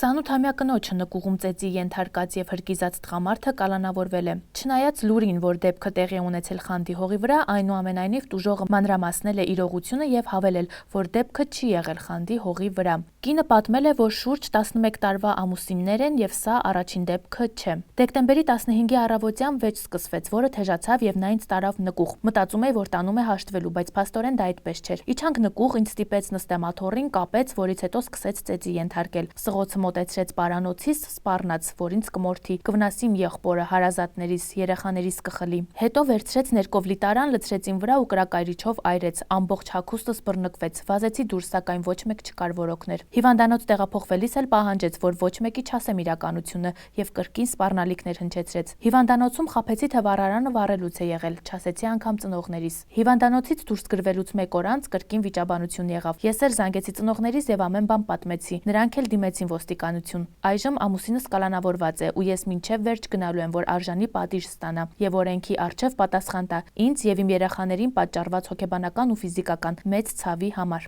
28-ամյա կնոջը նկուղում ծեծի ենթարկած եւ հրկիզած տղամարդը կալանավորվել է։ Չնայած լուրին, որ դեպքը տեղի ունեցել Խանդի հողի վրա, այնուամենայնիվ տուժողը մանրամասնել է իրողությունը եւ հավելել, որ դեպքը չի եղել Խանդի հողի վրա։ Կինը պատմել է, որ շուրջ 11 տարվա ամուսիններ են եւ սա առաջին դեպքը չէ։ Դեկտեմբերի 15-ի առավոտյան վեճ սկսվեց, որը թեժացավ եւ նա ինձ տարավ նկուղ։ Մտածում էի, որ տանում է հաշտվելու, բայց փաստորեն դա այդպես չէր։ Իջանք նկուղ, ինձ ստիպեց նստեմ աթոռին, կապեց, որից հետո սկսեց ծեծի ենթարկել։ Սղոցը մոտեցրեց պարանոցիս, սպառնաց, որ ինձ կմորթի, կվնասի իմ եղբորը, հարազատներիս, երեխաներիս կխլի։ Հետո վերցրեց ներկով լիտարան, լցրեց իմ վրա ու կրակայրիչով այրեց, ամբողջ հագուստս բռնկվեց, վազեցի դուրս, սակայն ոչ մեկ չկար, որ օգներ։ Հիվանդանոց տեղափոխվելիս էլ պահանջեց, որ ոչ մեկի չասեմ իրականությունը եւ կրկին սպառնալիքներ հնչեցրեց։ Հիվանդանոցում խաբեցի, թե վառարանը վառելուց է եղել, չասեցի անգամ ծնողներիս։ Հիվանդանոցից դուրս գրվելուց մեկ օր անց կրկին վիճաբանություն եղավ։ Ես էլ զանգեցի ծնողներիս եւ ամեն բան պատմեցի։ Նրանք էլ դիմեցին ոստիկանություն։ Այժմ ամուսինս կալանավորված է ու ես մինչև վերջ գնալու եմ, որ արժանի պատիժ ստանա եւ օրենքի առջեւ պատասխան տա ինձ եւ իմ երեխաներին պատճառված հոգեբանական ու ֆիզիկական մեծ ցավի համար։